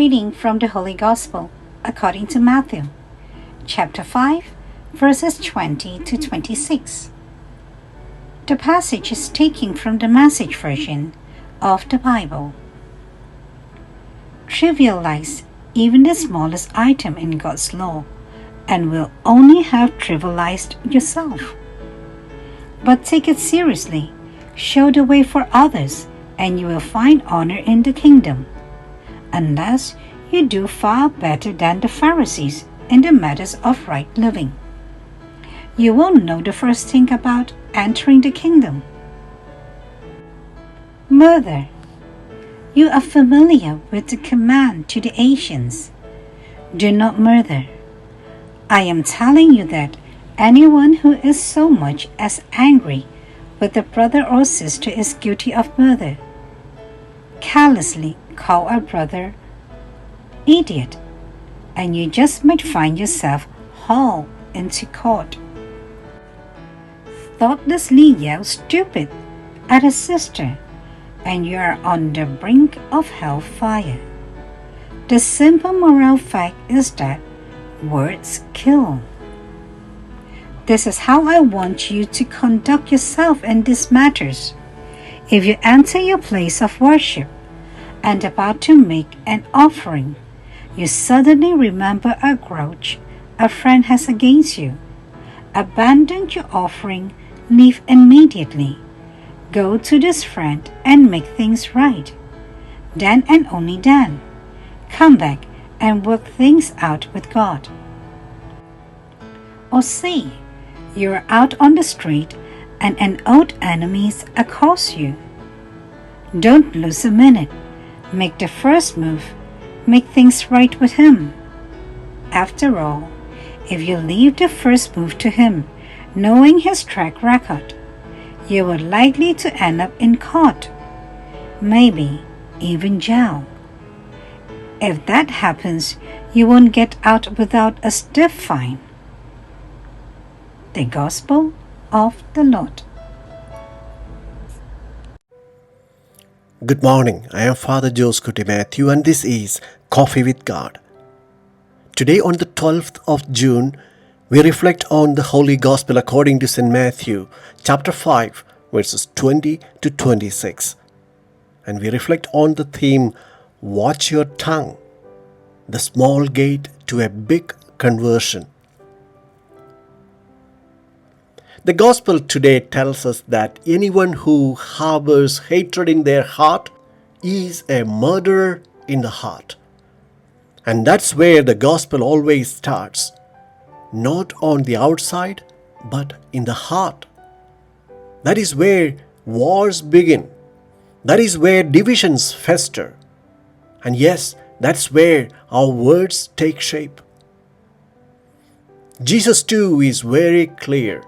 reading from the Holy Gospel according to Matthew, chapter 5, verses 20 to 26. The passage is taken from the Message version of the Bible. Trivialize even the smallest item in God's law, and will only have trivialized yourself. But take it seriously, show the way for others, and you will find honor in the kingdom, unless you do far better than the Pharisees in the matters of right living. You won't know the first thing about entering the kingdom. Murder. You are familiar with the command to the Asians, do not murder. I am telling you that anyone who is so much as angry with a brother or sister is guilty of murder. Carelessly call a brother idiot, and you just might find yourself hauled into court. Thoughtlessly yell stupid at a sister, and you are on the brink of hellfire. The simple moral fact is that words kill. This is how I want you to conduct yourself in these matters. If you enter your place of worship and about to make an offering, you suddenly remember a grudge a friend has against you. Abandon your offering, leave immediately. Go to this friend and make things right. Then and only then, come back and work things out with God. Or say, you're out on the street and an old enemy accosts you. Don't lose a minute. Make the first move. Make things right with him. After all, if you leave the first move to him, knowing his track record, you are likely to end up in court, maybe even jail. If that happens, you won't get out without a stiff fine. The Gospel of the Lord. Good morning. I am Father Joseph Matthew, and this is Coffee with God. Today, on the 12th of June, we reflect on the Holy Gospel according to St. Matthew, chapter 5, verses 20 to 26. And we reflect on the theme, Watch Your Tongue, the small gate to a big conversion. The Gospel today tells us that anyone who harbors hatred in their heart is a murderer in the heart. And that's where the Gospel always starts, not on the outside, but in the heart. That is where wars begin. That is where divisions fester. And yes, that's where our words take shape. Jesus too is very clear.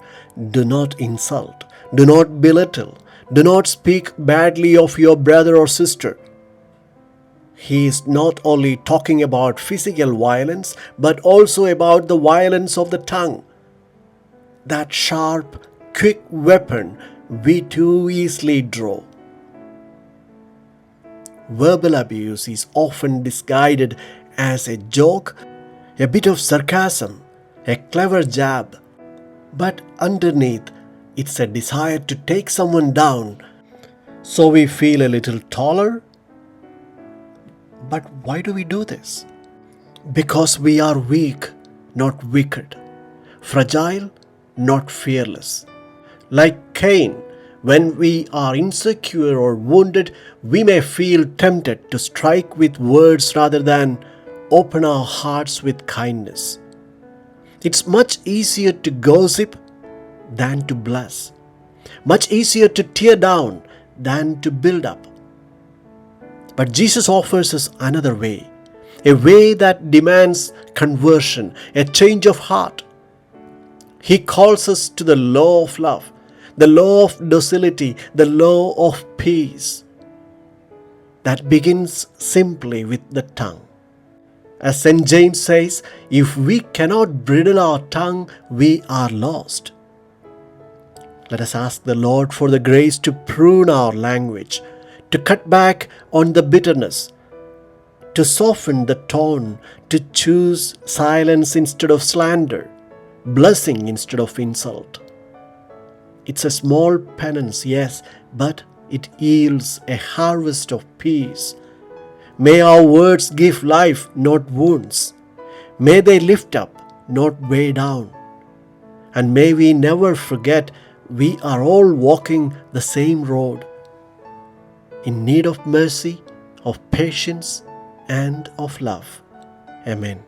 Do not insult. Do not belittle. Do not speak badly of your brother or sister. He is not only talking about physical violence, but also about the violence of the tongue. That sharp, quick weapon we too easily draw. Verbal abuse is often disguised as a joke, a bit of sarcasm, a clever jab. But underneath, it's a desire to take someone down, so we feel a little taller. But why do we do this? Because we are weak, not wicked. Fragile, not fearless. Like Cain, when we are insecure or wounded, we may feel tempted to strike with words rather than open our hearts with kindness. It's much easier to gossip than to bless. Much easier to tear down than to build up. But Jesus offers us another way, a way that demands conversion, a change of heart. He calls us to the law of love, the law of docility, the law of peace. That begins simply with the tongue. As St. James says, if we cannot bridle our tongue, we are lost. Let us ask the Lord for the grace to prune our language, to cut back on the bitterness, to soften the tone, to choose silence instead of slander, blessing instead of insult. It's a small penance, yes, but it yields a harvest of peace. May our words give life, not wounds. May they lift up, not weigh down. And may we never forget we are all walking the same road, in need of mercy, of patience, and of love. Amen.